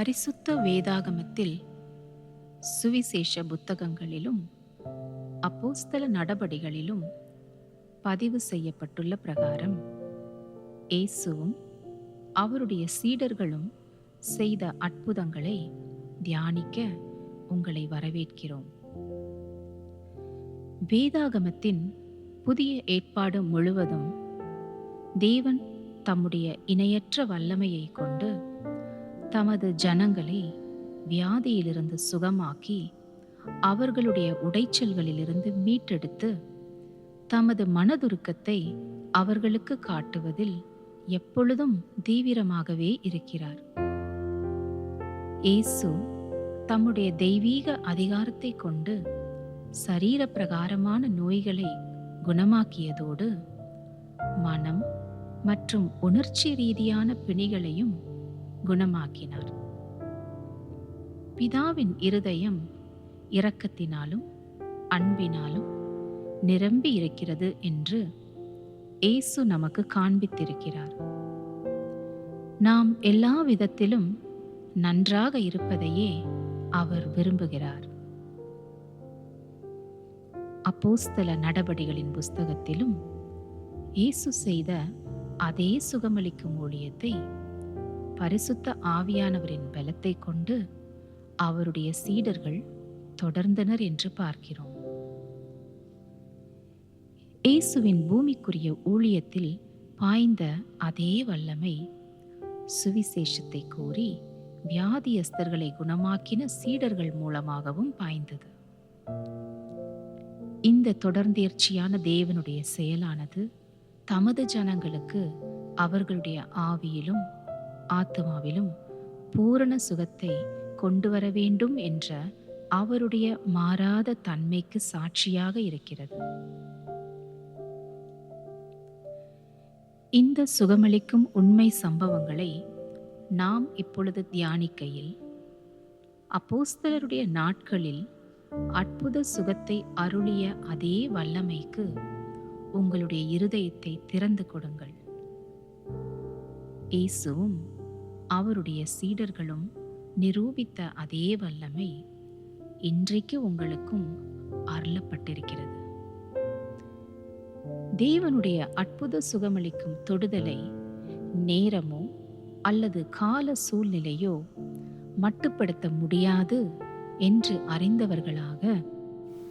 பரிசுத்த வேதாகமத்தில் சுவிசேஷ புத்தகங்களிலும் அப்போஸ்தல நடபடிகளிலும் பதிவு செய்யப்பட்டுள்ள பிரகாரம் இயேசுவும் அவருடைய சீடர்களும் செய்த அற்புதங்களை தியானிக்க உங்களை வரவேற்கிறோம். வேதாகமத்தின் புதிய ஏற்பாடு முழுவதும் தேவன் தம்முடைய இணையற்ற வல்லமையை கொண்டு தமது ஜனங்களை வியாதியிலிருந்து சுகமாக்கி அவர்களுடைய உடைச்சல்களிலிருந்து மீட்டெடுத்து தமது மனதுருக்கத்தை அவர்களுக்கு காட்டுவதில் எப்பொழுதும் தீவிரமாகவே இருக்கிறார். இயேசு தம்முடைய தெய்வீக அதிகாரத்தை கொண்டு சரீர பிரகாரமான நோய்களை குணமாக்கியதோடு மனம் மற்றும் உணர்ச்சி ரீதியான பிணிகளையும் குணமாக்கினார். பிதாவின் இருதயம் இரக்கத்தினாலும் அன்பினாலும் நிரம்பி இருக்கிறது என்று இயேசு நமக்கு காண்பித்திருக்கிறார். நாம் எல்லா விதத்திலும் நன்றாக இருப்பதையே அவர் விரும்புகிறார். அப்போஸ்தல நடபடிகளின் புஸ்தகத்திலும் இயேசு செய்த அதே சுகமளிக்கும் ஊழியத்தை பரிசுத்த ஆவியானவரின் பலத்தை கொண்டு அவருடைய சீடர்கள் தொடர்ந்தனர் என்று பார்க்கிறோம். இயேசுவின் பூமிக்குரிய ஊழியத்தில் பாய்ந்த அதே வல்லமை சுவிசேஷத்தை கூறி வியாதியஸ்தர்களை குணமாக்கின சீடர்கள் மூலமாகவும் பாய்ந்தது. இந்த தொடர்ந்தேர்ச்சியான தேவனுடைய செயலானது தமது ஜனங்களுக்கு அவர்களுடைய ஆவியிலும் ஆத்மாவிலும் பூரண சுகத்தை கொண்டு வர வேண்டும் என்ற அவருடைய மாறாத தன்மைக்கு சாட்சியாக இருக்கிறது. இந்த சுகமளிக்கும் உண்மை சம்பவங்களை நாம் இப்பொழுது தியானிக்கையில் அப்போஸ்தலருடைய நாட்களில் அற்புத சுகத்தை அருளிய அதே வல்லமைக்கு உங்களுடைய இருதயத்தை திறந்து கொடுங்கள். இயேசுவும் அவருடைய சீடர்களும் நிரூபித்த அதே வல்லமை இன்றைக்கு உங்களுக்கும் அருளப்பட்டிருக்கிறது. தேவனுடைய அற்புத சுகமளிக்கும் தொடுதலை நேரமோ அல்லது கால சூழ்நிலையோ மட்டுப்படுத்த முடியாது என்று அறிந்தவர்களாக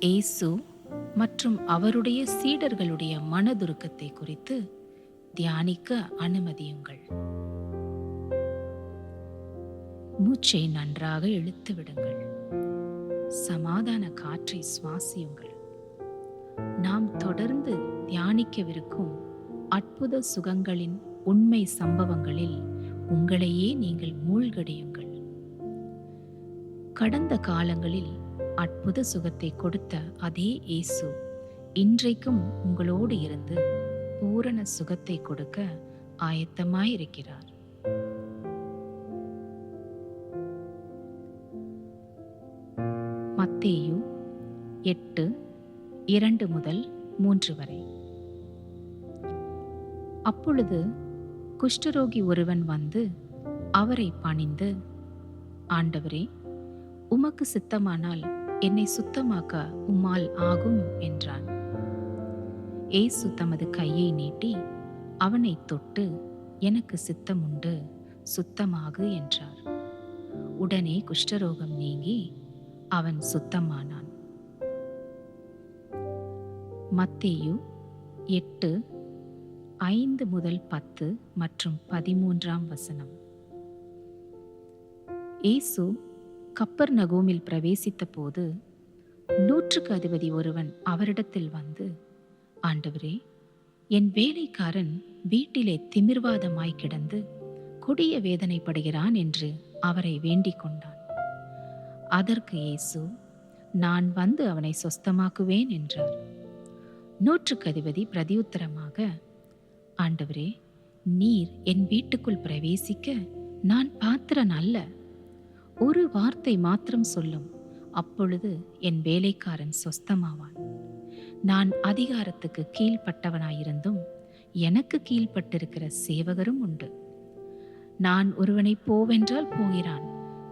இயேசு மற்றும் அவருடைய சீடர்களுடைய மனதுருக்கத்தை குறித்து தியானிக்க அனுமதியுங்கள். மூச்சை நன்றாக இழுத்து விடுங்கள். சமாதான காற்றை சுவாசியுங்கள். நாம் தொடர்ந்து தியானிக்கவிருக்கும் அற்புத சுகங்களின் உண்மை சம்பவங்களில் உங்களையே நீங்கள் மூழ்கடியுங்கள். கடந்த காலங்களில் அற்புத சுகத்தை கொடுத்த அதே இயேசு இன்றைக்கும் உங்களோடு இருந்து பூரண சுகத்தை கொடுக்க ஆயத்தமாயிருக்கிறார். மத்தேயு 8:2-3 வரை. அப்பொழுது குஷ்டரோகி ஒருவன் வந்து அவரை பணிந்து, ஆண்டவரே, உமக்கு சித்தமானால் என்னை சுத்தமாக்க உம்மால் ஆகும் என்றான். இயேசு தமது கையை நீட்டி அவனை தொட்டு, எனக்கு சித்தம் உண்டு, சுத்தமாகு என்றார். உடனே குஷ்டரோகம் நீங்கி அவன் சுத்தமானான். மத்தேயு 8:5-10 மற்றும் 13 இயேசு கப்பர்நகூமில் பிரவேசித்த போது 100க்கு அதிபதி ஒருவன் அவரிடத்தில் வந்து, ஆண்டவரே, என் வேலைக்காரன் வீட்டிலே திமிர்வாதமாய் கிடந்து கொடிய வேதனைப்படுகிறான் என்று அவரை வேண்டிக் கொண்டான். அதற்கு இயேசு, நான் வந்து அவனை சொஸ்தமாக்குவேன் என்றார். 100க்கு அதிபதி பிரதியுத்தரமாக, ஆண்டவரே, நீர் என் வீட்டுக்குள் பிரவேசிக்க நான் பாத்திரன் அல்ல. ஒரு வார்த்தை மாத்திரம் சொல்லும், அப்பொழுது என் வேலைக்காரன் சொஸ்தமாவான். நான் அதிகாரத்துக்கு கீழ்ப்பட்டவனாயிருந்தும் எனக்கு கீழ்ப்பட்டிருக்கிற சேவகரும் உண்டு. நான் ஒருவனை போவென்றால் போகிறான்,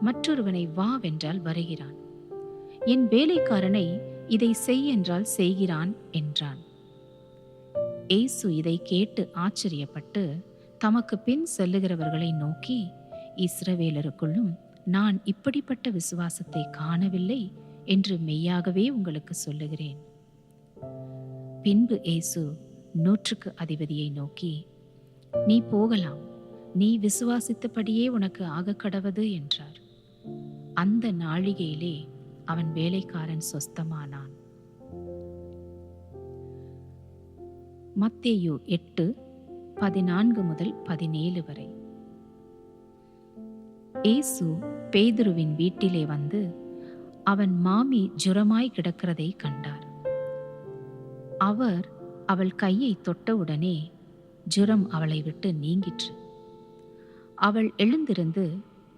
மற்றொருவனை வா வென்றால் வருகிறான், என் வேலைக்காரனை இதை செய் என்றால் செய்கிறான் என்றான். இயேசு இதை கேட்டு ஆச்சரியப்பட்டு தமக்கு பின் செல்லுகிறவர்களை நோக்கி, இஸ்ரவேலருக்குள்ளும் நான் இப்படிப்பட்ட விசுவாசத்தை காணவில்லை என்று மெய்யாகவே உங்களுக்கு சொல்லுகிறேன். பின்பு இயேசு 100க்கு அதிபதியை நோக்கி, நீ போகலாம், நீ விசுவாசித்தபடியே உனக்கு ஆகக்கடவது என்றார். அந்த நாழிகையிலே அவன் வேலைக்காரன் சொஸ்தமானான். மத்தேயு 8:14 முதல் 17 வரை. இயேசு பேதுருவின் வீட்டிலே வந்து அவன் மாமி ஜுரமாய் கிடக்கிறதை கண்டார். அவர் அவள் கையை தொட்டவுடனே ஜுரம் அவளை விட்டு நீங்கிற்று. அவள் எழுந்திருந்து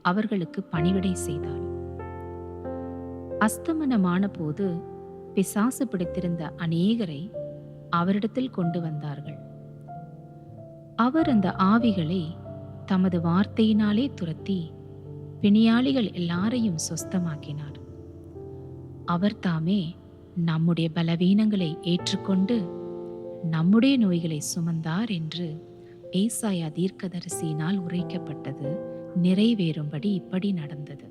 அவர்களுக்கு பணிவிடை செய்தாள். அஸ்தமனமான போது பிசாசு பிடித்திருந்த அநேகரை அவரிடத்தில் கொண்டு வந்தார்கள். அவர் அந்த ஆவிகளை தமது வார்த்தையினாலே துரத்தி பிணியாளிகள் எல்லாரையும் சொஸ்தமாக்கினார். அவர் தாமே நம்முடைய பலவீனங்களை ஏற்றுக்கொண்டு நம்முடைய நோய்களை சுமந்தார் என்று ஏசாயா தீர்க்கதரிசியினால் உரைக்கப்பட்டது நிறைவேறும்படி இப்படி நடந்தது.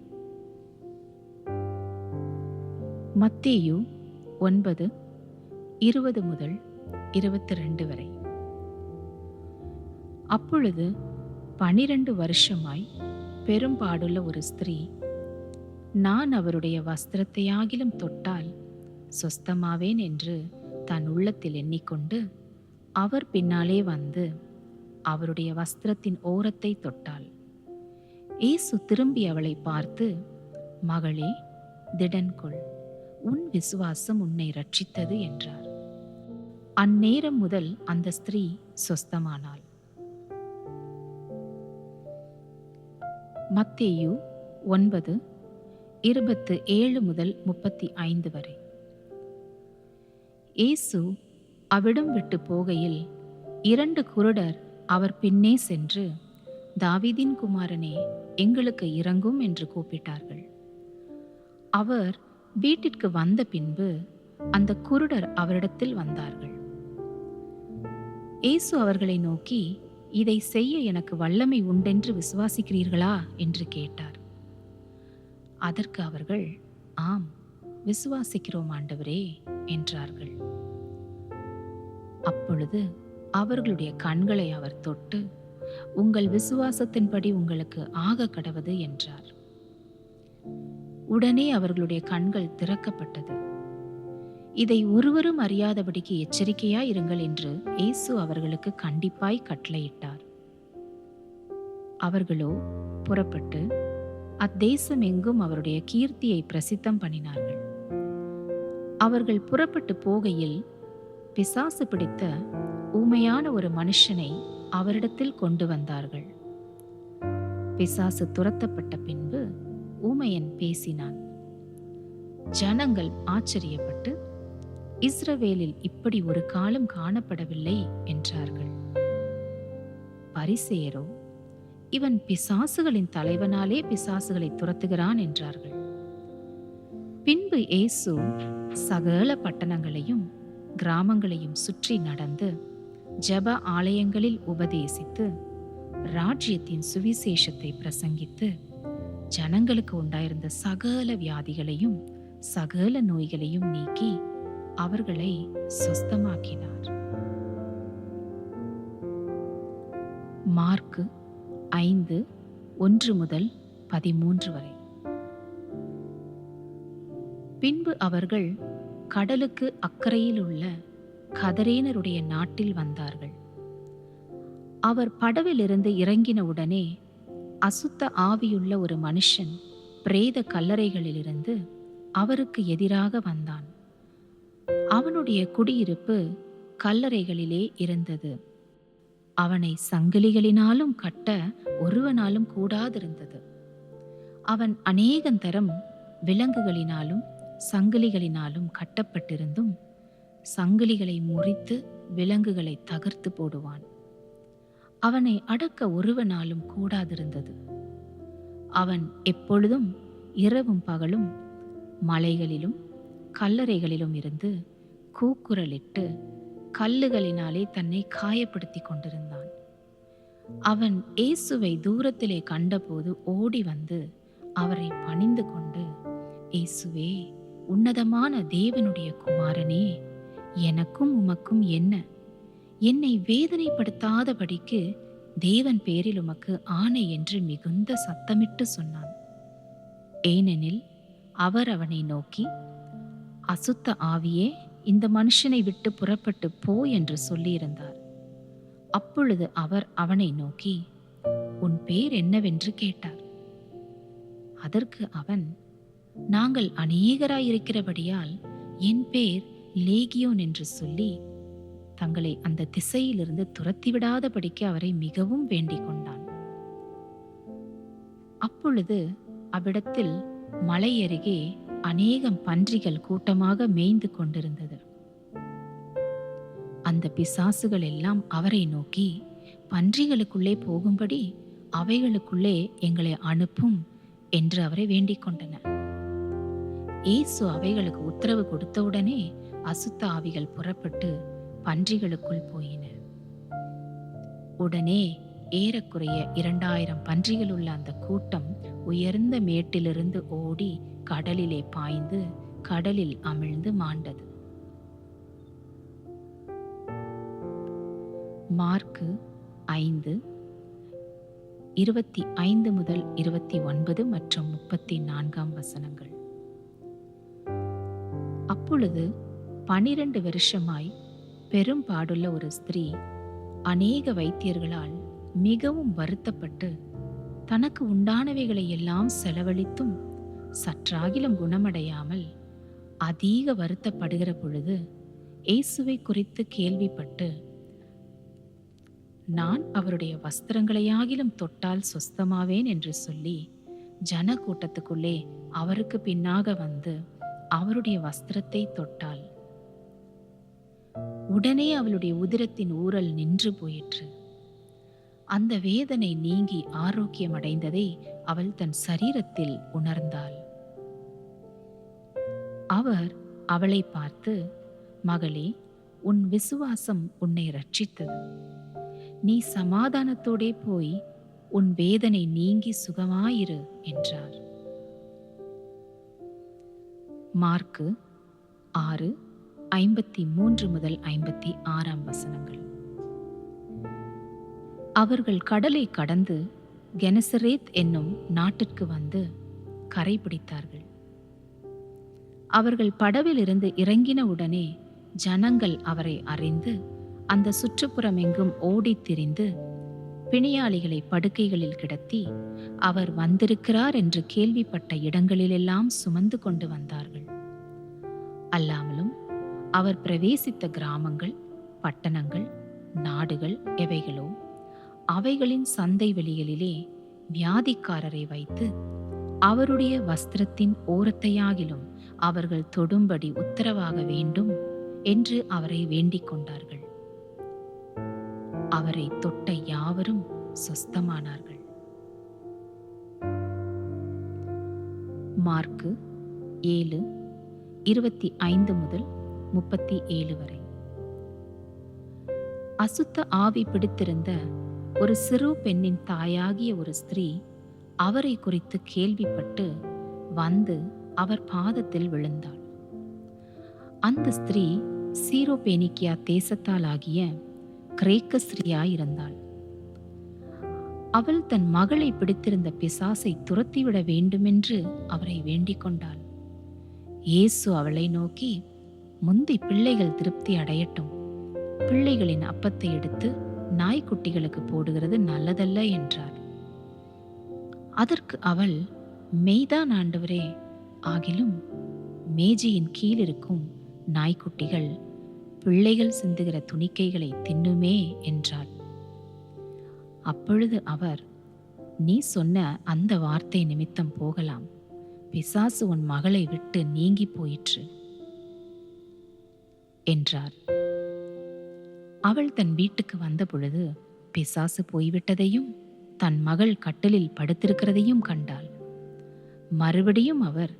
மத்தேயு 9:20 முதல் 22 வரை. அப்பொழுது 12 வருஷமாய் பெரும்பாடுள்ள ஒரு ஸ்திரீ, நான் அவருடைய வஸ்திரத்தையாகிலும் தொட்டால் சொஸ்தமாவேன் என்று தன் உள்ளத்தில் எண்ணிக்கொண்டு அவர் பின்னாலே வந்து அவருடைய வஸ்திரத்தின் ஓரத்தை தொட்டாள். இயேசு திரும்பி அவளை பார்த்து, மகளே, திடன் கொள், உன் விசுவாசம் உன்னை ரட்சித்தது என்றார். அந்நேரம் முதல் அந்த ஸ்திரீ சொஸ்தமானாள். மத்தேயு 9:27 முதல் 35 வரை. இயேசு அவ்விடம் விட்டு போகையில் 2 குருடர் அவர் பின்னே சென்று, தாவீதின் குமாரனே, எங்களுக்கு இரங்கும் என்று கூப்பிட்டார்கள். அவர் வீட்டிற்கு வந்த பின்பு அந்த குருடர் அவரிடத்தில் வந்தார்கள். இயேசு அவர்களை நோக்கி, இதை செய்ய எனக்கு வல்லமை உண்டென்று விசுவாசிக்கிறீர்களா என்று கேட்டார். அதற்கு அவர்கள், ஆம், விசுவாசிக்கிறோம் ஆண்டவரே என்றார்கள். அப்பொழுது அவர்களுடைய கண்களை அவர் தொட்டு, உங்கள் விசுவாசத்தின்படி உங்களுக்கு ஆக கடவது என்றார். உடனே அவர்களுடைய கண்கள் திறக்கப்பட்டது. இதை ஒருவரும் அறியாதபடிக்கு எச்சரிக்கையாய் இருங்கள் என்று இயேசு அவர்களுக்கு கண்டிப்பாய் கட்டளையிட்டார். அவர்களோ புறப்பட்டு அத்தேசம் எங்கும் அவருடைய கீர்த்தியை பிரசித்தம் பண்ணினார்கள். அவர்கள் புறப்பட்டு போகையில் பிசாசு பிடித்த ஊமையான ஒரு மனுஷனை அவரிடத்தில் கொண்டு வந்தார்கள். பிசாசு துரத்தப்பட்ட பின்பு ஊமையன் பேசினான். ஜனங்கள் ஆச்சரியப்பட்டு, இஸ்ரவேலில் இப்படி ஒரு காலம் காணப்படவில்லை என்றார்கள். பரிசேயரோ, இவன் பிசாசுகளின் தலைவனாலே பிசாசுகளை துரத்துகிறான் என்றார்கள். பின்பு இயேசு சகல பட்டணங்களையும் கிராமங்களையும் சுற்றி நடந்து ஜெப ஆலயங்களில் உபதேசித்து ராஜ்யத்தின் சுவிசேஷத்தை பிரசங்கித்து ஜனங்களுக்கு உண்டாயிருந்த சகல வியாதிகளையும் சகல நோய்களையும் நீக்கி அவர்களை சொஸ்தமாக்கினார். மார்க்கு 5:1 முதல் 13 வரை. பின்பு அவர்கள் கடலுக்கு அக்கறையில் உள்ள கதரேனருடைய நாட்டில் வந்தார்கள். அவர் படவிலிருந்து இறங்கினவுடனே அசுத்த ஆவியுள்ள ஒரு மனுஷன் பிரேத கல்லறைகளிலிருந்து அவருக்கு எதிராக வந்தான். அவனுடைய குடியிருப்பு கல்லறைகளிலே இருந்தது. அவனை சங்கிலிகளினாலும் கட்ட ஒருவனாலும் கூடாதிருந்தது. அவன் அநேகந்தரம் விலங்குகளினாலும் சங்கிலிகளினாலும் கட்டப்பட்டிருந்தும் சங்கிலிகளை முறித்து விலங்குகளை தகர்த்து போடுவான். அவனை அடக்க ஒருவனாலும் கூடாதிருந்தது. அவன் எப்பொழுதும் இரவும் பகலும் மலைகளிலும் கல்லறைகளிலும் இருந்து கூக்குரலிட்டு கல்லுகளினாலே தன்னை காயப்படுத்தி கொண்டிருந்தான். அவன் இயேசுவை தூரத்திலே கண்டபோது ஓடி வந்து அவரை பணிந்து கொண்டு, இயேசுவே, உன்னதமான தேவனுடைய குமாரனே, எனக்கும் உமக்கும் என்ன? என்னை வேதனைப்படுத்தாதபடிக்கு தேவன் பேரில் உமக்கு ஆணை என்று மிகுந்த சத்தமிட்டு சொன்னான். ஏனெனில் அவர் அவனை நோக்கி, அசுத்த ஆவியே, இந்த மனுஷனை விட்டு புறப்பட்டு போ என்று சொல்லியிருந்தார். அப்பொழுது அவர் அவனை நோக்கி, உன் பேர் என்னவென்று கேட்டார். அதற்கு அவன், நாங்கள் அநேகராயிருக்கிறபடியால் என் பேர் லேகியோன் என்று சொல்லி தங்களை அந்த திசையிலிருந்து துரத்திவிடாதபடிக்கு அவரை மிகவும் வேண்டிக் கொண்டான். அப்பொழுது அவ்விடத்தில் மலை அருகே அநேகம் பன்றிகள் கூட்டமாக மேய்ந்து கொண்டிருந்தது. அந்த பிசாசுகள் எல்லாம் அவரை நோக்கி, பன்றிகளுக்குள்ளே போகும்படி அவைகளுக்குள்ளே எங்களை அனுப்பும் என்று அவரை வேண்டிக் கொண்டன. இயேசு அவைகளுக்கு உத்தரவு கொடுத்தவுடனே அசுத்த ஆவிகள் புறப்பட்டு பன்றிகளுக்குள் போயின. உடனே ஏறக்குறைய 2000 பன்றிகள் உள்ள அந்த கூட்டம் உயர்ந்த மேட்டிலிருந்து ஓடி கடலிலே பாய்ந்து கடலில் அமிழ்ந்து மாண்டது. மார்க்கு 5:25 முதல் 29 மற்றும் 34 வசனங்கள். அப்பொழுது 12 வருஷமாய் பெரும்பாடுள்ள ஒரு ஸ்திரீ அநேக வைத்தியர்களால் மிகவும் வருத்தப்பட்டு தனக்கு உண்டானவைகளை எல்லாம் செலவழித்தும் சற்றாகிலும் குணமடையாமல் அதிக வருத்தப்படுகிற பொழுது இயேசுவை குறித்து கேள்விப்பட்டு, நான் அவருடைய வஸ்திரங்களையாகிலும் தொட்டால் சொஸ்தமாவேன் என்று சொல்லி ஜன கூட்டத்துக்குள்ளே அவருக்கு பின்னாக வந்து அவருடைய வஸ்திரத்தை தொட்டாள். உடனே அவளுடைய உதிரத்தின் ஊறல் நின்று போயிற்று. அந்த வேதனை நீங்கி ஆரோக்கியம் அடைந்ததை அவள் தன் சரீரத்தில் உணர்ந்தாள். அவர் அவளை பார்த்து, மகளே, உன் விசுவாசம் உன்னை ரட்சித்தது. நீ சமாதானத்தோடே போய் உன் வேதனை நீங்கி சுகமாயிரு என்றார். மார்க்கு 6:53 முதல் 56 வசனங்கள். அவர்கள் கடலை கடந்து கெனசரேத் என்னும் நாட்டிற்கு வந்து கரை பிடித்தார்கள். அவர்கள் படவில் இருந்து இறங்கின உடனே ஜனங்கள் அவரை அறிந்து அந்த சுற்றுப்புறம் எங்கும் ஓடித் திரிந்து பிணியாளிகளை படுக்கைகளில் கிடத்தி அவர் வந்திருக்கிறார் என்று கேள்விப்பட்ட இடங்களிலெல்லாம் சுமந்து கொண்டு வந்தார்கள். அல்லாமலும் அவர் பிரவேசித்த கிராமங்கள், பட்டணங்கள், நாடுகள் எவைகளோ அவைகளின் சந்தை வெளிகளிலே வியாதிக்காரரை வைத்து அவருடைய வஸ்திரத்தின் ஓரத்தையாகிலும் அவர்கள் தொடும்படி உத்தரவாக வேண்டும் என்று அவரை வேண்டிக் கொண்டார்கள். அவரை தொட்ட யாவரும் சொஸ்தமானார்கள். மார்க்கு 7:25 முதல் 37 வரை. அசுத்த ஆவி பிடித்திருந்த ஒரு சிறு பெண்ணின் தாயாகிய ஒரு ஸ்திரீ அவரை குறித்து கேள்விப்பட்டு வந்து அவர் பாதத்தில் விழுந்தாள். அந்த ஸ்திரீ சீரோபேனிக்கியா தேசத்தால் ஆகிய கிரேக்க ஸ்திரீயாயிருந்தாள். அவள் தன் மகளை பிடித்திருந்த பிசாசை துரத்திவிட வேண்டுமென்று அவரை வேண்டிக் கொண்டாள். இயேசு அவளை நோக்கி, முந்தி பிள்ளைகள் திருப்தி அடையட்டும், பிள்ளைகளின் அப்பத்தை எடுத்து நாய்க்குட்டிகளுக்கு போடுகிறது நல்லதல்ல என்றார். அதற்கு அவள், மெய்தான் ஆண்டவரே, ஆகிலும் மேஜையின் கீழ் இருக்கும் நாய்க்குட்டிகள் பிள்ளைகள் சிந்துகிற துணிக்கைகளை தின்னுமே என்றாள். அப்பொழுது அவர், நீ சொன்ன அந்த வார்த்தை நிமித்தம் போகலாம், பிசாசு உன் மகளை விட்டு நீங்கி போயிற்று என்றார். அவள் தன் வீட்டுக்கு வந்த பொழுது பிசாசு போய்விட்டதையும் தன் மகள் கட்டிலில் படுத்திருக்கிறதையும் கண்டாள். மறுபடியும் அவர்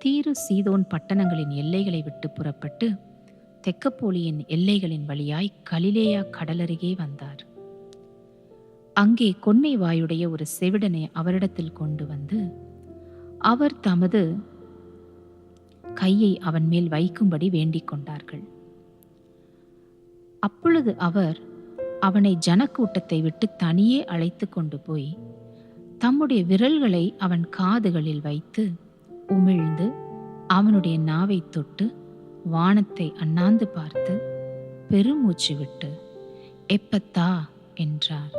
தீரு சீதோன் பட்டணங்களின் எல்லைகளை விட்டு புறப்பட்டு தெக்கப்போலியின் எல்லைகளின் வழியாய் கலிலேயா கடலருகே வந்தார். அங்கே கொன்னை வாயுடைய ஒரு செவிடனை அவரிடத்தில் கொண்டு வந்து அவர் தமது கையை அவன் மேல் வைக்கும்படி வேண்டிக் கொண்டார்கள். அப்பொழுது அவர் அவனை ஜனக்கூட்டத்தை விட்டு தனியே அழைத்து கொண்டு போய் தம்முடைய விரல்களை அவன் காதுகளில் வைத்து உமிழ்ந்து அவனுடைய நாவை தொட்டு வானத்தை அண்ணாந்து பார்த்து பெருமூச்சு விட்டு எப்பத்தா என்றார்.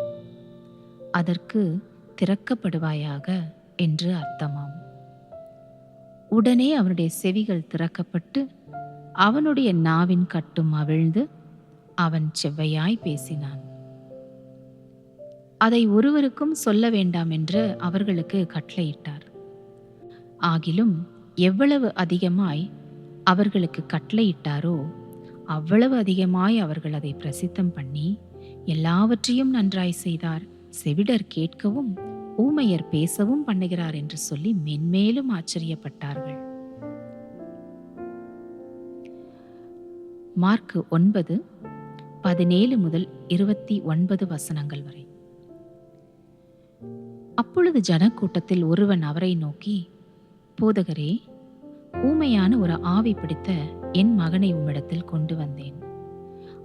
அதற்கு திறக்கப்படுவாயாக என்று அர்த்தமாம். உடனே அவனுடைய செவிகள் திறக்கப்பட்டு அவனுடைய நாவின் கட்டும் அவிழ்ந்து அவன் செவ்வையாய் பேசினான். அதை ஒருவருக்கும் சொல்ல வேண்டாம் என்று அவர்களுக்கு கட்டளையிட்டார். ஆகிலும் எவ்வளவு அதிகமாய் அவர்களுக்கு கட்டளையிட்டாரோ அவ்வளவு அதிகமாய் அவர்கள் அதை பிரசித்தம் பண்ணி எல்லாவற்றையும் நன்றாய் செய்தார், செவிடர் கேட்கவும் ஊமையர் பேசவும் பண்ணுகிறார் என்று சொல்லி மென்மேலும் ஆச்சரியப்பட்டார்கள். மார்க்கு 9:17 முதல் 29 வசனங்கள் வரை. அப்பொழுது ஜனக்கூட்டத்தில் ஒருவன் அவரை நோக்கி, போதகரே, ஊமையான ஒரு ஆவி பிடித்த என் மகனை உம்மிடத்தில் கொண்டு வந்தேன்.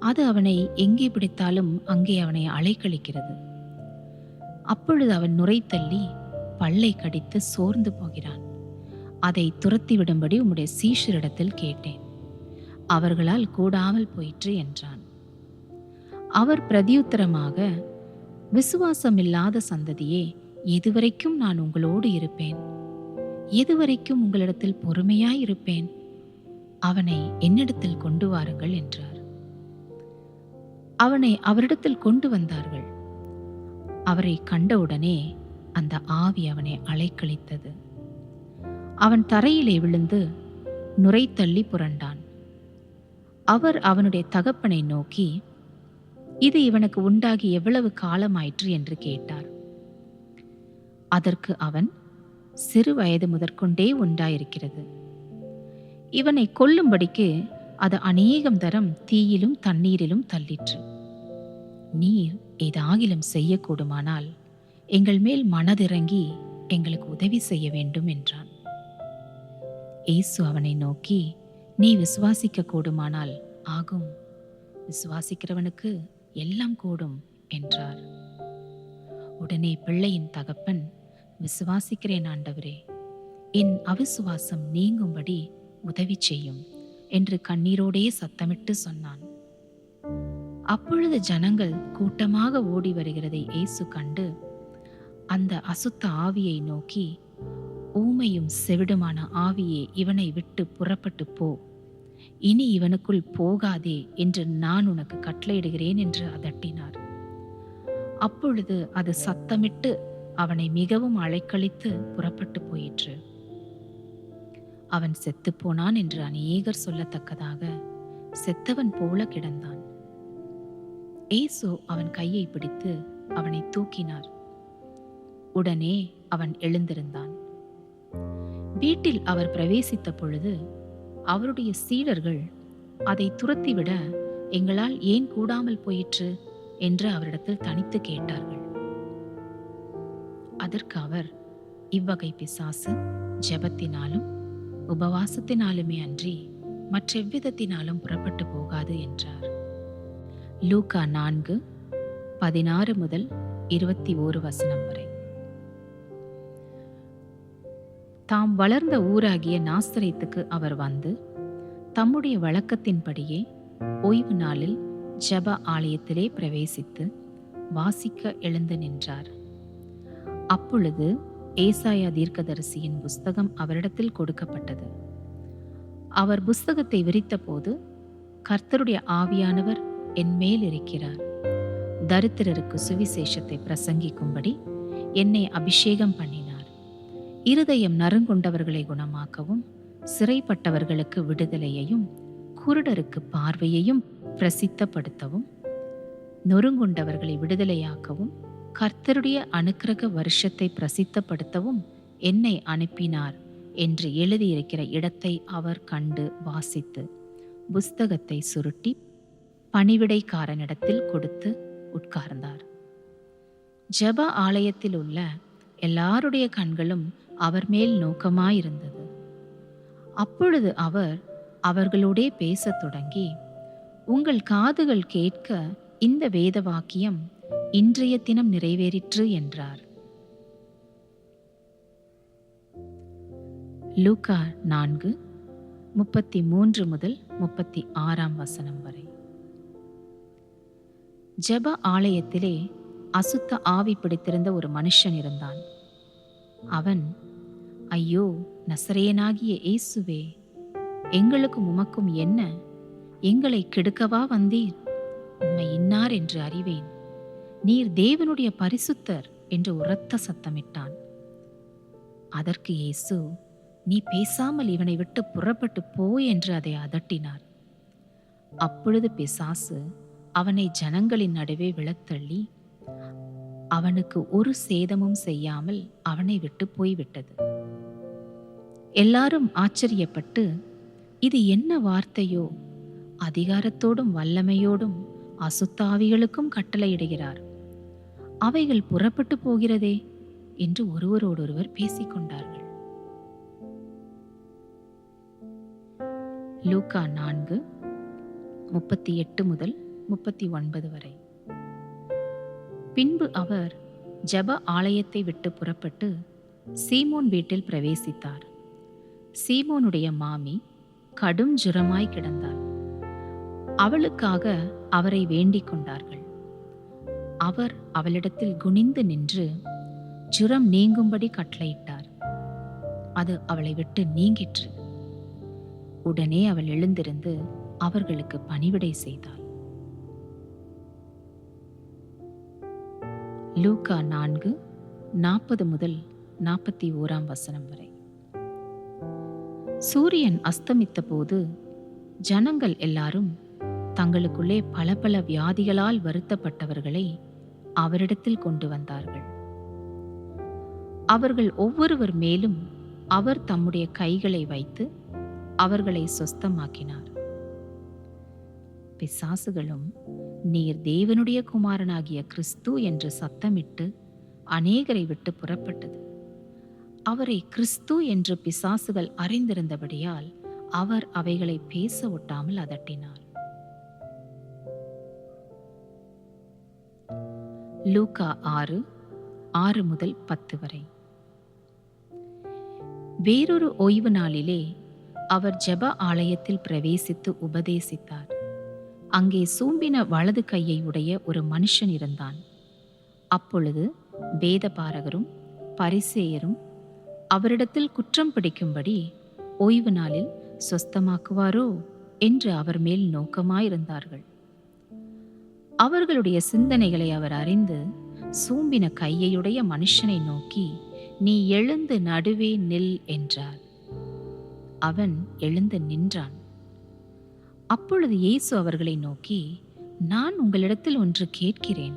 அது அவனை எங்கே பிடித்தாலும் அங்கே அவனை அலைக்கழிக்கிறது. அப்பொழுது அவன் நுரை தள்ளி பல்லை கடித்து சோர்ந்து போகிறான். அதை துரத்திவிடும்படி உம்முடைய சீஷரிடத்தில் கேட்டேன், அவர்களால் கூடாமல் போயிற்று என்றான். அவர் பிரதியுத்தரமாக, விசுவாசமில்லாத சந்ததியே, எதுவரைக்கும் நான் உங்களோடு இருப்பேன்? எதுவரைக்கும் உங்களிடத்தில் பொறுமையாய் இருப்பேன்? அவனை என்னிடத்தில் கொண்டு வாருங்கள் என்றார். அவனை அவரிடத்தில் கொண்டு வந்தார்கள். அவரை கண்டவுடனே அந்த ஆவி அவனை அலைக்கழித்தது. அவன் தரையிலே விழுந்து நுரை தள்ளி புரண்டான். அவர் அவனுடைய தகப்பனை நோக்கி, இது இவனுக்கு உண்டாகி எவ்வளவு காலமாயிற்று என்று கேட்டார். அதற்கு அவன், சிறு வயது முதற்கொண்டே உண்டாயிருக்கிறது. இவனை கொல்லும்படிக்கு அது அநேகம் தரம் தீயிலும் தண்ணீரிலும் தள்ளிற்று. நீர் ஏதாகிலும் செய்யக்கூடுமானால் எங்கள் மேல் மனதிறங்கி எங்களுக்கு உதவி செய்ய வேண்டும் என்றான். இயேசு அவனை நோக்கி, நீ விசுவாசிக்க கூடுமானால் ஆகும், விசுவாசிக்கிறவனுக்கு எல்லாம் கூடும் என்றார். உடனே பிள்ளையின் தகப்பன், விசுவாசிக்கிறேன் ஆண்டவரே, என் அவிசுவாசம் நீங்கும்படி உதவி செய்யும் என்று கண்ணீரோடே சத்தமிட்டு சொன்னான். அப்பொழுது ஜனங்கள் கூட்டமாக ஓடி வருகிறதை இயேசு கண்டு அந்த அசுத்த ஆவியை நோக்கி, ஊமையும் செவிடுமான ஆவியே, இவனை விட்டு புறப்பட்டு போ, இனி இவனுக்குள் போகாதே என்று நான் உனக்கு கட்டளையிடுகிறேன் என்று அதட்டினார். அப்பொழுது அது சத்தமிட்டு அவனை மிகவும் அலைக்கழித்து புறப்பட்டு போயிற்று. அவன் செத்துப்போனான் என்று அநேகர் சொல்லத்தக்கதாக செத்தவன் போல கிடந்தான். இயேசு அவன் கையை பிடித்து அவனை தூக்கினார். உடனே அவன் எழுந்திருந்தான். வீட்டில் அவர் பிரவேசித்த பொழுது அவருடைய சீடர்கள் அதை துரத்திவிட எங்களால் ஏன் கூடாமல் போயிற்று என்று அவரிடத்தில் தனித்து கேட்டார்கள். அதற்கு அவர், இவ்வகை பிசாசு ஜெபத்தினாலும் உபவாசத்தினாலுமே அன்றி மற்றெவ்விதத்தினாலும் புறப்பட்டு போகாது என்றார். லூக்கா 4:16 முதல் 21 வசனம் வரை. தாம் வளர்ந்த ஊராகிய நாசரேத்துக்கு அவர் வந்து தம்முடைய வழக்கத்தின்படியே ஓய்வு நாளில் ஜெப ஆலயத்திலே பிரவேசித்து வாசிக்க எழுந்து நின்றார். அப்பொழுது ஏசாயா தீர்க்கதரிசியின் புஸ்தகம் அவரிடத்தில் கொடுக்கப்பட்டது. அவர் புஸ்தகத்தை விரித்தபோது, கர்த்தருடைய ஆவியானவர் என் மேல் இருக்கிறார், தரித்திரருக்கு சுவிசேஷத்தை பிரசங்கிக்கும்படி என்னை அபிஷேகம் பண்ணினார், இருதயம் நறுங்குண்டவர்களை குணமாக்கவும், சிறைப்பட்டவர்களுக்கு விடுதலையையும், குருடருக்கு பார்வையையும் பிரசித்தப்படுத்தவும், நொறுங்குண்டவர்களை விடுதலையாக்கவும், கர்த்தருடைய அனுக்கிரக வருஷத்தை பிரசித்தப்படுத்தவும் என்னை அனுப்பினார் என்று எழுதியிருக்கிற இடத்தை அவர் கண்டு வாசித்து புஸ்தகத்தை சுருட்டி பணிவிடைக்காரனிடத்தில் கொடுத்து உட்கார்ந்தார். ஜெப ஆலயத்தில் உள்ள எல்லாருடைய கண்களும் அவர் மேல் நோக்கமாயிருந்தது. அப்பொழுது அவர் அவர்களோடே பேசத் தொடங்கி, உங்கள் காதுகள் கேட்க இந்த வேத வாக்கியம் இன்றைய தினம் நிறைவேறிற்று என்றார். லூக்கா 4:33 முதல் 36 வரை. ஜெப ஆலயத்திலே அசுத்த ஆவி பிடித்திருந்த ஒரு மனுஷன் இருந்தான். அவன், ஐயோ, நசரேயனாகிய இயேசுவே, எங்களுக்கும் உமக்கும் என்ன? எங்களை கெடுக்கவா வந்தீர்? உம்மை இன்னார் என்று அறிவேன். நீர் தேவனுடைய பரிசுத்தர் என்று உரத்த சத்தமிட்டான். அதற்கு இயேசு, நீ பேசாமல் இவனை விட்டு புறப்பட்டு போ என்று அதை அதட்டினார். அப்பொழுது பிசாசு அவனை ஜனங்களின் நடுவே விழத்தள்ளி அவனுக்கு ஒரு சேதமும் செய்யாமல் அவனை விட்டு போய்விட்டது. எல்லாரும் ஆச்சரியப்பட்டு, இது என்ன வார்த்தையோ? அதிகாரத்தோடும் வல்லமையோடும் அசுத்தாவிகளுக்கும் கட்டளையிடுகிறார், அவைகள் புறப்பட்டு போகிறதே என்று ஒருவரோடொருவர் பேசிக்கொண்டார்கள். லூக்கா 4:38 முதல் 39 வரை. பின்பு அவர் ஜெப ஆலயத்தை விட்டு புறப்பட்டு சீமோன் வீட்டில் பிரவேசித்தார். சீமோனுடைய மாமி கடும் ஜுரமாய் கிடந்தாள். அவளுக்காக அவரை வேண்டிக் கொண்டார்கள். அவர் அவளிடத்தில் குனிந்து நின்று ஜுரம் நீங்கும்படி கட்டளையிட்டார். அது அவளை விட்டு நீங்கிற்று. உடனே அவள் எழுந்திருந்து அவர்களுக்கு பணிவிடை செய்தாள். லூக்கா 4:40 முதல் 41 வரை. சூரியன் அஸ்தமித்த போது ஜனங்கள் எல்லாரும் தங்களுக்குள்ளே பல பல வியாதிகளால் வருத்தப்பட்டவர்களை அவரிடத்தில் கொண்டு வந்தார்கள். அவர்கள் ஒவ்வொருவர் மேலும் அவர் தம்முடைய கைகளை வைத்து அவர்களை சொஸ்தமாக்கினார். பிசாசுகளும் நீர் தேவனுடைய குமாரனாகிய கிறிஸ்து என்று சத்தமிட்டு அநேகரை விட்டு புறப்பட்டது. அவரை கிறிஸ்து என்று பிசாசுகள் அறிந்திருந்தபடியால் அவர் அவைகளை பேச ஒட்டாமல் அதட்டினார். லூக்கா 6:6 முதல் 10 வரை. வேறொரு ஓய்வு நாளிலே அவர் ஜெப ஆலயத்தில் பிரவேசித்து உபதேசித்தார். அங்கே சூம்பின வலது கையை உடைய ஒரு மனுஷன் இருந்தான். அப்பொழுது வேதபாரகரும் பரிசேயரும் அவரிடத்தில் குற்றம் பிடிக்கும்படி ஓய்வு நாளில் சொஸ்தமாக்குவாரோ என்று அவர் மேல் நோக்கமாயிருந்தார்கள். அவர்களுடைய சிந்தனைகளை அவர் அறிந்து சூம்பின கையையுடைய மனுஷனை நோக்கி, நீ எழுந்து நடுவே நில் என்றார். அவன் எழுந்து நின்றான். அப்பொழுது இயேசு அவர்களை நோக்கி, நான் உங்களிடத்தில் ஒன்று கேட்கிறேன்.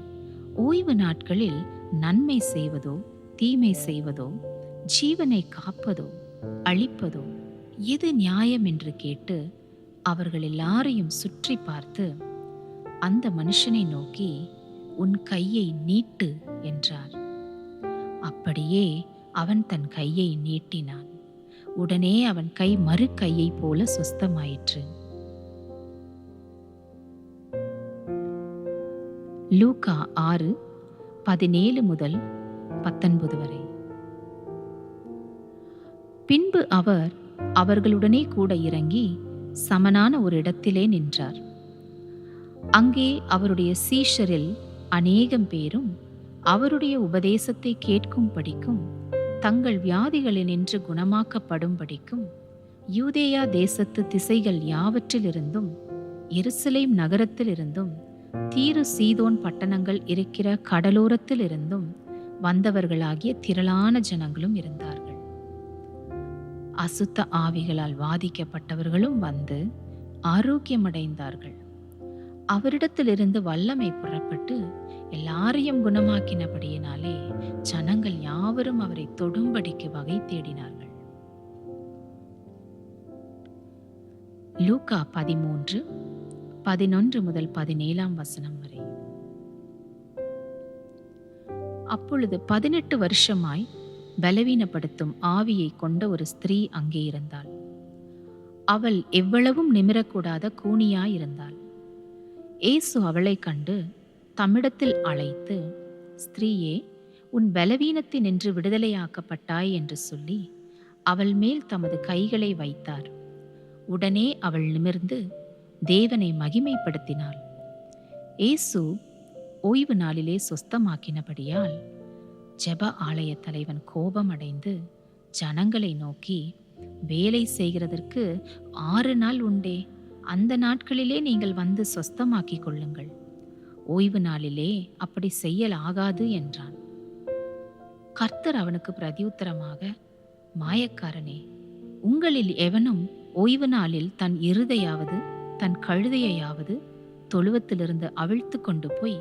ஓய்வு நாட்களில் நன்மை செய்வதோ தீமை செய்வதோ, ஜீவனை காப்பதோ அழிப்பதோ எது நியாயம் என்று கேட்டு அவர்கள் எல்லாரையும் சுற்றி பார்த்து அந்த மனுஷனை நோக்கி, உன் கையை நீட்டு என்றார். அப்படியே அவன் தன் கையை நீட்டினான். உடனே அவன் கை மறு கையை போல சுஸ்தமாயிற்று. லூக்கா 6:17 முதல் 19 வரை. பின்பு அவர் அவர்களுடனே கூட இறங்கி சமனான ஒரு இடத்திலே நின்றார். அங்கே அவருடைய சீஷரில் அநேகம் பேரும் அவருடைய உபதேசத்தை கேட்கும் படிக்கும் தங்கள் வியாதிகளினின்று குணமாக்கப்படும்படிக்கும் யூதேயா தேசத்து திசைகள் யாவற்றிலிருந்தும் எருசலேம் நகரத்திலிருந்தும் தீரு சீதோன் பட்டணங்கள் இருக்கிற கடலோரத்தில் இருந்தும் வந்தவர்களாகிய திரளான ஜனங்களும் இருந்தார்கள். அசுத்த ஆவிகளால் வாதிக்கப்பட்டவர்களும் வந்து ஆரோக்கியமடைந்தார்கள். அவரிடத்திலிருந்து வல்லமை புறப்பட்டு எல்லாரையும் குணமாக்கினபடியினாலே ஜனங்கள் யாவரும் அவரை தொடும்படிக்கு வகை தேடினார்கள். லூக்கா 13:11-17 வரை. அப்பொழுது 18 வருஷமாய் பலவீனப்படுத்தும் ஆவியை கொண்ட ஒரு ஸ்திரீ அங்கே இருந்தாள். அவள் எவ்வளவும் நிமிரக்கூடாத கூனியாயிருந்தாள். இயேசு அவளை கண்டு தம்மிடத்தில் அழைத்து, ஸ்திரீயே, உன் பலவீனத்தினின்று விடுதலையாக்கப்பட்டாய் என்று சொல்லி அவள் மேல் தமது கைகளை வைத்தார். உடனே அவள் நிமிர்ந்து தேவனை மகிமைப்படுத்தினாள். இயேசு ஓய்வு நாளிலே சொஸ்தமாக்கினபடியால் ஜெப ஆலய தலைவன் கோபமடைந்து ஜனங்களை நோக்கி, வேலை செய்கிறதற்கு 6 நாள் உண்டே, அந்த நாட்களிலே நீங்கள் வந்து சொஸ்தமாக்கிக் கொள்ளுங்கள், ஓய்வு நாளிலே அப்படி செய்யலாகாது என்றான். கர்த்தர் அவனுக்கு பிரதியுத்தரமாக, மாயக்காரனே, உங்களில் எவனும் ஓய்வு நாளில் தன் எருதையாவது தன் கழுதையாவது தொழுவத்திலிருந்து அவிழ்த்து கொண்டு போய்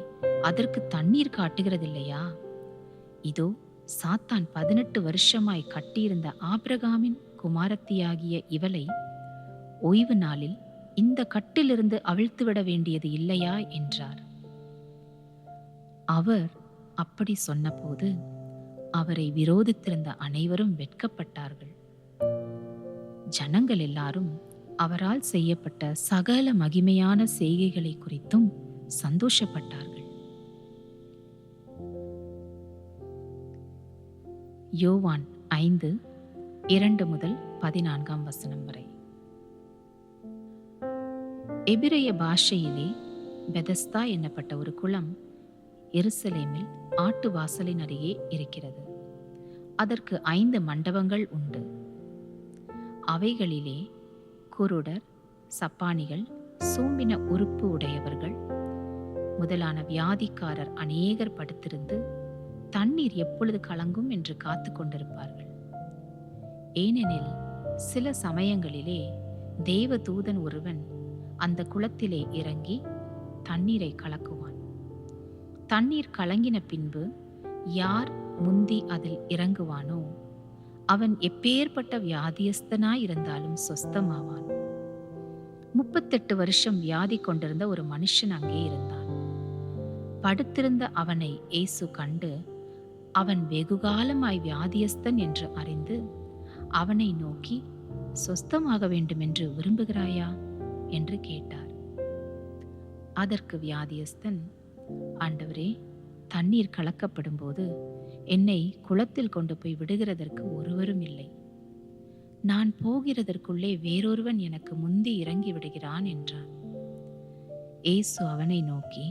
அதற்கு தண்ணீர் காட்டுகிறதில்லையா? இதோ, சாத்தான் 18 வருஷமாய் கட்டியிருந்த ஆபிரகாமின் குமாரத்தியாகிய இவளை ஓய்வு நாளில் இந்த கட்டிலிருந்து அவிழ்த்துவிட வேண்டியது இல்லையா என்றார். அவர் அப்படி சொன்னபோது அவரை விரோதித்திருந்த அனைவரும் வெட்கப்பட்டார்கள். ஜனங்கள் எல்லாரும் அவரால் செய்யப்பட்ட சகல மகிமையான செய்கைகளை குறித்தும் சந்தோஷப்பட்டார்கள். யோவான் 5:2-14 வரை. எபிரேய பாஷையிலே பெதஸ்தா என்னப்பட்ட ஒரு குளம் எருசலேமில் ஆட்டு வாசலின் அருகே இருக்கிறது. அதற்கு 5 மண்டபங்கள் உண்டு. அவைகளிலே குருடர், சப்பானிகள், சூம்பின உறுப்பு உடையவர்கள் முதலான வியாதிக்காரர் அநேகர் படுத்திருந்து தண்ணீர் எப்பொழுது கலங்கும் என்று காத்து கொண்டிருப்பார்கள். ஏனெனில் சில சமயங்களிலே தேவ தூதன் ஒருவன் அந்த குளத்திலே இறங்கி தண்ணீரை கலக்குவான். தண்ணீர் கலங்கின பின்பு யார் முந்தி அதில் இறங்குவானோ அவன் எப்பேற்பட்ட வியாதியஸ்தனாயிருந்தாலும் சொஸ்தமாவான். 38 வருஷம் வியாதி கொண்டிருந்த ஒரு மனுஷன் அங்கே இருந்தான். படுத்திருந்த அவனை இயேசு கண்டு, அவன் வெகுகாலமாய் வியாதியஸ்தன் என்று அறிந்து அவனை நோக்கி, சொஸ்தமாக வேண்டுமென்று விரும்புகிறாயா என்று கேட்டார். அதற்கு வியாதியஸ்தன், ஆண்டவரே, தண்ணீர் கலக்கப்படும் போது என்னை குளத்தில் கொண்டு போய் விடுகிறதற்கு ஒருவரும் இல்லை. நான் போகிறதற்குள்ளே வேறொருவன் எனக்கு முந்தி இறங்கி விடுகிறான் என்றான். இயேசு அவனை நோக்கி,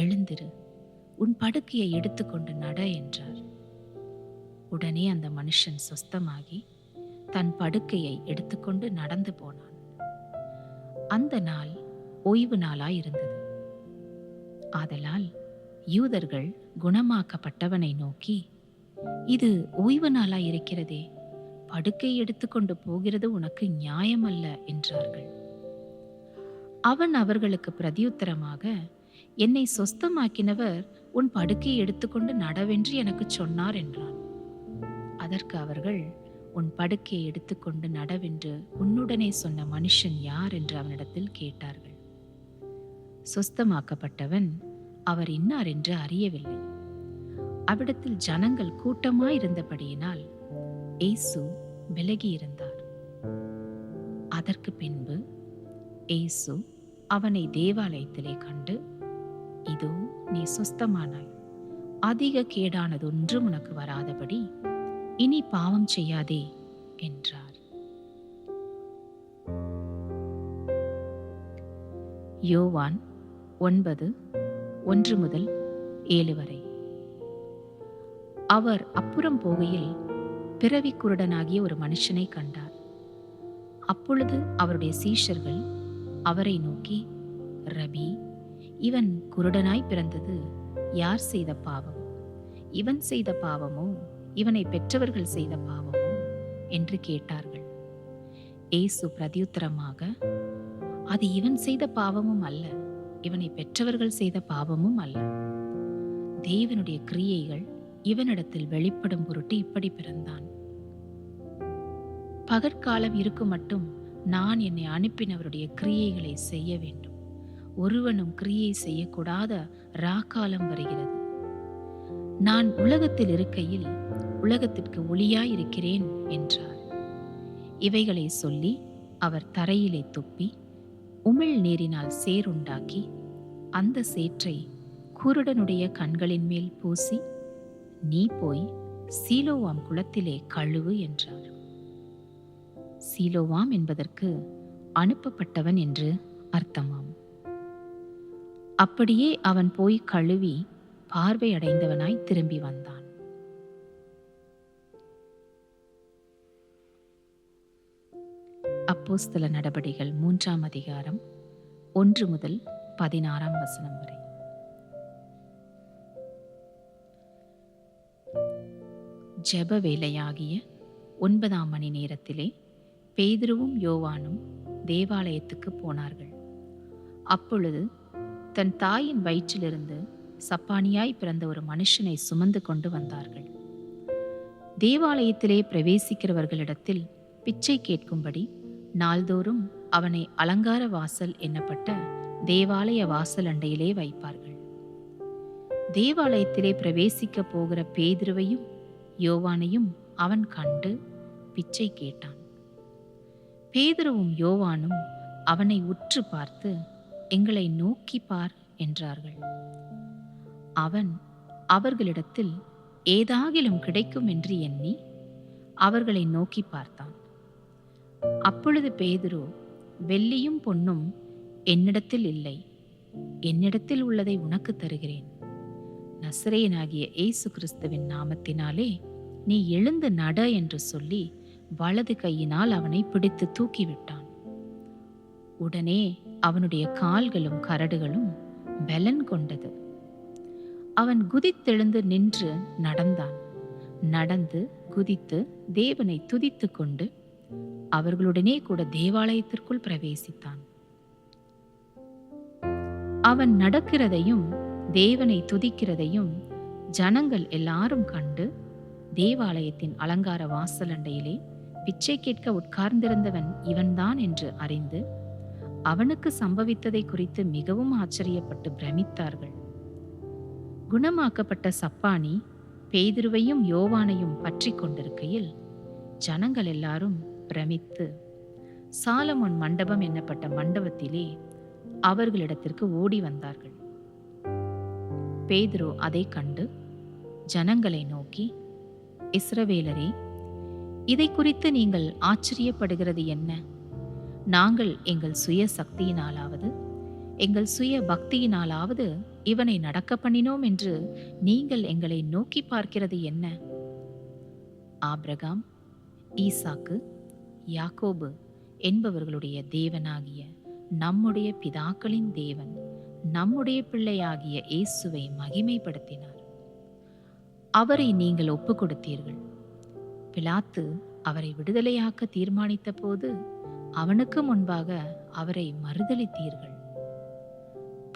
எழுந்திரு, உன் படுக்கையை எடுத்துக்கொண்டு நட என்றார். உடனே அந்த மனுஷன் சொஸ்தமாகி தன் படுக்கையை எடுத்துக்கொண்டு நடந்து போனான். அந்த நாள் ஓய்வு நாளாயிருந்தது. ஆதலால் யூதர்கள் குணமாக்கப்பட்டவனை நோக்கி, இது ஓய்வு நாளாயிருக்கிறதே, படுக்கை எடுத்துக்கொண்டு போகிறது உனக்கு நியாயமல்ல என்றார்கள். அவன் அவர்களுக்கு பிரதியுத்தரமாக, என்னை சொஸ்தமாக்கினவர் உன் படுக்கையை எடுத்துக்கொண்டு நடவென்று எனக்கு சொன்னார் என்றான். அதற்கு அவர்கள், உன் படுக்கையை எடுத்துக்கொண்டு நடவென்று உன்னுடனே சொன்ன மனுஷன் யார் என்று அவனிடத்தில் கேட்டார்கள். சொஸ்தமாக்கப்பட்டவன் அவர் இன்னார் என்று அறியவில்லை. அவ்விடத்தில் ஜனங்கள் கூட்டமாயிருந்தபடியினால் இயேசு விலகியிருந்தார். அதற்கு பின்பு இயேசு அவனை தேவாலயத்திலே கண்டு, இதோ நீ சொஸ்தமானாய், அதிக கேடானதொன்றும் உனக்கு வராதபடி இனி பாவம் செய்யாதே என்றார். யோவான் 9:1-7 வரை. அவர் அப்புறம் போகையில் பிறவி குருடனாகிய ஒரு மனுஷனை கண்டார். அப்பொழுது அவருடைய சீஷர்கள் அவரை நோக்கி, ரபி, இவன் குருடனாய் பிறந்தது யார் செய்த பாவம்? இவன் செய்த பாவமோ இவனை பெற்றவர்கள் செய்த பாவமோ என்று கேட்டார்கள். இயேசு பிரதியுத்தரமாக, அது இவன் செய்த பாவமும் அல்ல, இவனை பெற்றவர்கள் செய்த பாவமும் அல்ல. தேவனுடைய கிரியைகள் இவனிடத்தில் வெளிப்படும் பொருட்டு இப்படி பிறந்தான். பகற்காலம் இருக்கும் மட்டும் நான் என்னை அனுப்பினவருடைய கிரியைகளை செய்ய வேண்டும். ஒருவனும் கிரியை செய்யக்கூடாத ராக்காலம் வருகிறது. நான் உலகத்தில் இருக்கையில் உலகத்திற்கு ஒளியாய் இருக்கிறேன் என்றார். இவைகளை சொல்லி அவர் தரையிலே துப்பி உமிழ் நீரினால் சேறுண்டாக்கி அந்த சேற்றை குருடனுடைய கண்களின் மேல் பூசி, நீ போய் சீலோவாம் குளத்திலே கழுவு என்றார். சீலோவாம் என்பதற்கு அனுப்பப்பட்டவன் என்று அர்த்தமாம். அப்படியே அவன் போய் கழுவி பார்வை அடைந்தவனாய் திரும்பி வந்தான். அப்போஸ்தல நடபடிகள் 3ஆம் அதிகாரம் 1 முதல் 16ஆம் வசனம் வரை. ஜெப வேளையாகிய 9ஆம் மணி நேரத்திலே பேதுருவும் யோவானும் தேவாலயத்துக்கு போனார்கள். அப்பொழுது தன் தாயின் வயிற்றிலிருந்து சப்பானியாய் பிறந்த ஒரு மனுஷனை சுமந்து கொண்டு வந்தார்கள். தேவாலயத்திலே பிரவேசிக்கிறவர்களிடத்தில் பிச்சை கேட்கும்படி நாள்தோறும் அவனை அலங்கார வாசல் என்னப்பட்ட தேவாலய வாசல் அண்டையிலே வைப்பார்கள். தேவாலயத்திலே பிரவேசிக்க போகிற பேதுருவையும் யோவானையும் அவன் கண்டு பிச்சை கேட்டான். பேதுருவும் யோவானும் அவனை உற்று பார்த்து, எங்களை நோக்கி பார் என்றார்கள். அவன் அவர்களிடத்தில் ஏதாகிலும் கிடைக்கும் என்று எண்ணி அவர்களை நோக்கி பார்த்தான். அப்பொழுது பேதுரு, வெள்ளியும் பொன்னும் என்னிடத்தில் இல்லை, என்னிடத்தில் உள்ளதை உனக்கு தருகிறேன். நசரேயனாகிய இயேசு கிறிஸ்துவின் நாமத்தினாலே நீ எழுந்து நட என்று சொல்லி வலது கையினால் அவனை பிடித்து தூக்கிவிட்டான். உடனே அவனுடைய கால்களும் கரடுகளும் பலன் கொண்டது. அவன் குதித்தெழுந்து நின்று நடந்தான். நடந்து குதித்து தேவனை துதித்து கொண்டு அவர்களுடனே கூட தேவாலயத்திற்குள் பிரவேசித்தான். அவன் நடக்கிறதையும் தேவனை துதிக்கிறதையும் ஜனங்கள் எல்லாரும் கண்டு தேவாலயத்தின் அலங்கார வாசலண்டையிலே பிச்சை கேட்க உட்கார்ந்திருந்தவன் இவன்தான் என்று அறிந்து அவனுக்கு சம்பவித்ததை குறித்து மிகவும் ஆச்சரியப்பட்டு பிரமித்தார்கள். குணமாக்கப்பட்ட சப்பானி பேதுருவையும் யோவானையும் பற்றி கொண்டிருக்கையில் ஜனங்கள் எல்லாரும் பிரமித்து சாலமோன் மண்டபம் என்னப்பட்ட மண்டபத்திலே அவர்களிடத்திற்கு ஓடி வந்தார்கள். பேதுரு அதை கண்டு ஜனங்களை நோக்கி, இஸ்ரவேலரே, இதை குறித்து நீங்கள் ஆச்சரியப்படுகிறது என்ன? நாங்கள் எங்கள் சுய சக்தியினாலாவது எங்கள் சுய பக்தியினாலாவது இவனை நடக்க பண்ணினோம் என்று நீங்கள் எங்களை நோக்கி பார்க்கிறது என்ன? ஆபிரகாம், ஈசாக்கு, யாக்கோபு என்பவர்களுடைய தேவனாகிய நம்முடைய பிதாக்களின் தேவன் நம்முடைய பிள்ளையாகிய இயேசுவை மகிமைப்படுத்தினார். அவரை நீங்கள் ஒப்பு கொடுத்தீர்கள். பிலாத்து அவரை விடுதலையாக்க தீர்மானித்த போது அவனுக்கு முன்பாக அவரை மறுதலித்தீர்கள்.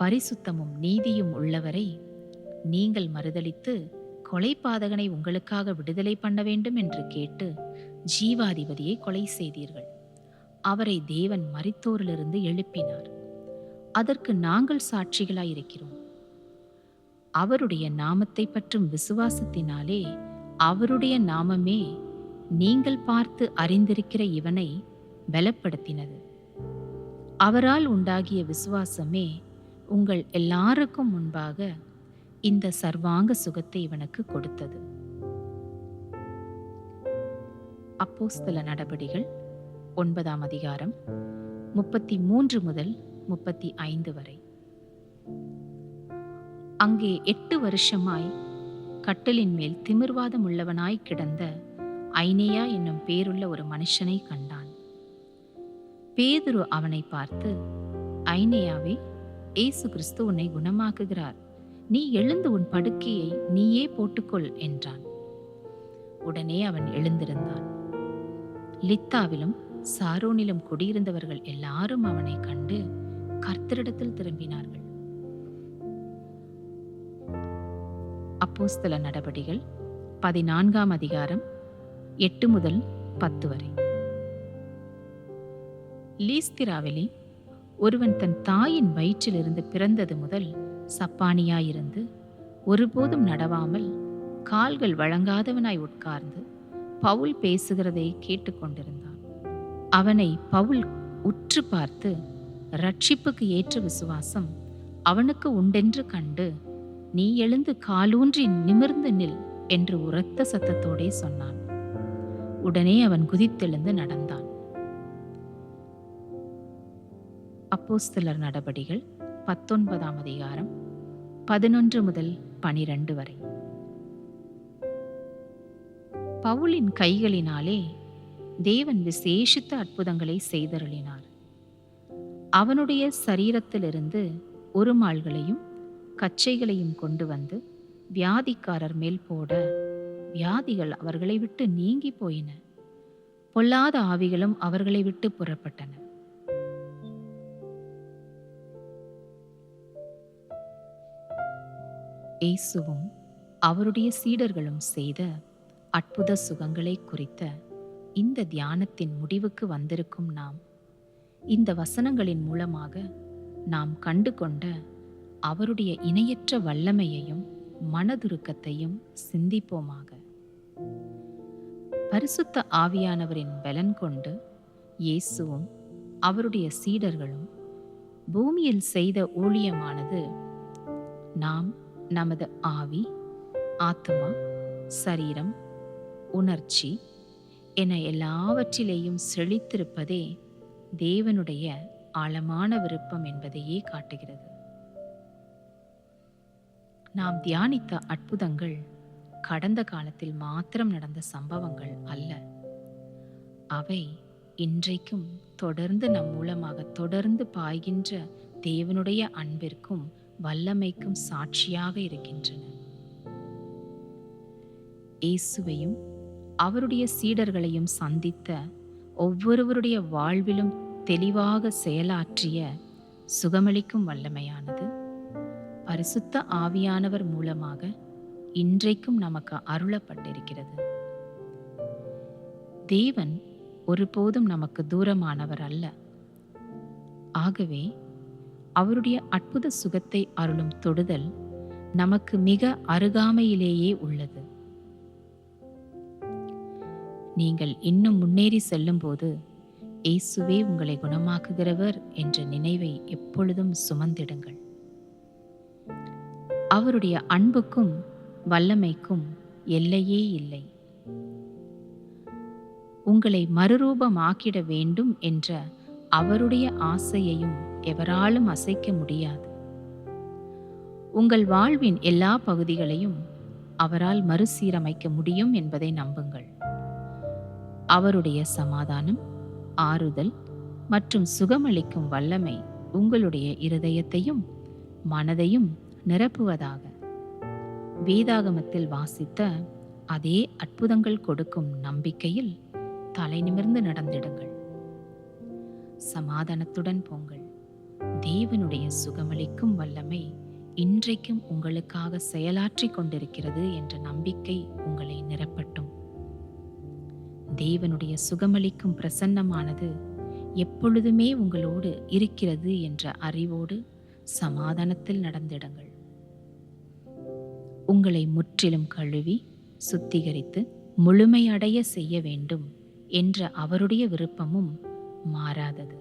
பரிசுத்தமும் நீதியும் உள்ளவரை நீங்கள் மறுதலித்து கொலைபாதகனை உங்களுக்காக விடுதலை பண்ண வேண்டும் என்று கேட்டு ஜீவாதிபதியை கொலை செய்தீர்கள். அவரை தேவன் மரித்தோரிலிருந்து எழுப்பினார். அதற்கு நாங்கள் சாட்சிகளாயிருக்கிறோம். அவருடைய நாமத்தை பற்றும் விசுவாசத்தினாலே அவருடைய நாமமே நீங்கள் பார்த்து அறிந்திருக்கிற இவனை பலப்படுத்தினது. அவரால் உண்டாகிய விசுவாசமே உங்கள் எல்லாருக்கும் முன்பாக இந்த சர்வாங்க சுகத்தை இவனுக்கு கொடுத்தது. அப்போஸ்தல நடபடிகள் 9ஆம் அதிகாரம் 33 முதல் 35 வரை. அங்கே 8 வருஷமாய் கட்டிலின் மேல் திமிர்வாதம் உள்ளவனாய் கிடந்த ஐனேயா என்னும் பேருள்ள ஒரு மனுஷனை கண்டான். பேதுரு அவனை பார்த்து, ஐனேயாவே, இயேசு கிறிஸ்து உன்னை குணமாக்குகிறார். நீ எழுந்து உன் படுக்கையை நீயே போட்டுக்கொள் என்றான். உடனே அவன் எழுந்திருந்தான். லித்தாவிலும் சாரோனிலும் குடியிருந்தவர்கள் எல்லாரும் அவனை கண்டு கர்த்தரிடத்தில் திரும்பினார்கள். அப்போஸ்தல நடபடிகள் 14ஆம் அதிகாரம் 8 முதல் 10 வரை. லீஸ்திராவிலே ஒருவன் தன் தாயின் வயிற்றிலிருந்து பிறந்தது முதல் சப்பானியாயிருந்து ஒருபோதும் நடவாமல் கால்கள் வழங்காதவனாய் உட்கார்ந்து பவுல் பேசுகிறதை கேட்டுக்கொண்டிருந்தான். அவனை பவுல் உற்று பார்த்து, ரட்சிப்புக்கு ஏற்ற விசுவாசம் அவனுக்கு உண்டென்று கண்டு, நீ எழுந்து காலூன்றி நிமிர்ந்து நில் என்று உரத்த சத்தத்தோடே சொன்னான். உடனே அவன் குதித்தெழுந்து நடந்தான். அப்போஸ்தலர் நடபடிகள் 19ஆம் அதிகாரம் 11 முதல் 12 வரை. பவுலின் கைகளினாலே தேவன் விசேஷித்த அற்புதங்களை செய்தருளினார். அவனுடைய சரீரத்திலிருந்து உருமால்களையும் கச்சைகளையும் கொண்டு வந்து வியாதிக்காரர் மேல் போட, வியாதிகள் அவர்களை விட்டு நீங்கி போயின. பொல்லாத ஆவிகளும் அவர்களை விட்டு புறப்பட்டன. இயேசுவும் அவருடைய சீடர்களும் செய்த அற்புத சுகங்களை குறித்த இந்த தியானத்தின் முடிவுக்கு வந்திருக்கும் நாம், இந்த வசனங்களின் மூலமாக நாம் கண்டு கொண்ட அவருடைய இணையற்ற வல்லமையையும் மனதுருக்கத்தையும் சிந்திப்போமாக. பரிசுத்த ஆவியானவரின் பலன் கொண்டு இயேசுவும் அவருடைய சீடர்களும் பூமியில் செய்த ஊழியமானது, நாம் நமது ஆவி, ஆத்துமா, சரீரம், உணர்ச்சி என எல்லாவற்றிலேயும் செழித்திருப்பதே தேவனுடைய ஆழமான விருப்பம் என்பதையே காட்டுகிறது. நாம் தியானித்த அற்புதங்கள் கடந்த காலத்தில் மாத்திரம் நடந்த சம்பவங்கள் அல்ல. அவை இன்றைக்கும் தொடர்ந்து நம் மூலமாக தொடர்ந்து பாய்கின்ற தேவனுடைய அன்பிற்கும் வல்லமைக்கும் சாட்சியாக இருக்கின்றன. இயேசுவையும் அவருடைய சீடர்களையும் சந்தித்த ஒவ்வொருவருடைய வாழ்விலும் தெளிவாக செயலாற்றிய சுகமளிக்கும் வல்லமையானது பரிசுத்த ஆவியானவர் மூலமாக இன்றைக்கும் நமக்கு அருளப்பட்டிருக்கிறது. தேவன் ஒருபோதும் நமக்கு தூரமானவர் அல்ல. ஆகவே அவருடைய அற்புத சுகத்தை அருளும் தொடுதல் நமக்கு மிக அருகாமையிலேயே உள்ளது. நீங்கள் இன்னும் முன்னேறி செல்லும் போது இயேசுவே உங்களை குணமாக்குகிறவர் என்ற நினைவை எப்பொழுதும் சுமந்திடுங்கள். அவருடைய அன்புக்கும் வல்லமைக்கும் எல்லையே இல்லை. உங்களை மறுரூபமாக்கிட வேண்டும் என்ற அவருடைய ஆசையையும் எவராலும் அசைக்க முடியாது. உங்கள் வாழ்வின் எல்லா பகுதிகளையும் அவரால் மறுசீரமைக்க முடியும் என்பதை நம்புங்கள். அவருடைய சமாதானம், ஆறுதல் மற்றும் சுகமளிக்கும் வல்லமை உங்களுடைய இருதயத்தையும் மனதையும் நிரப்புவதாக. வேதாகமத்தில் வாசித்த அதே அற்புதங்கள் கொடுக்கும் நம்பிக்கையில் தலை நிமிர்ந்து நடந்திடுங்கள். சமாதானத்துடன் போங்கள். தேவனுடைய சுகமளிக்கும் வல்லமை இன்றைக்கும் உங்களுக்காக செயலாற்றி கொண்டிருக்கிறது என்ற நம்பிக்கை உங்களை நிரப்பட்டும். தேவனுடைய சுகமளிக்கும் பிரசன்னமானது எப்பொழுதுமே உங்களோடு இருக்கிறது என்ற அறிவோடு சமாதானத்தில் நடந்திடுங்கள். உங்களை முற்றிலும் கழுவி சுத்திகரித்து முழுமையடைய செய்ய வேண்டும் என்ற அவருடைய விருப்பமும் மாறாதது.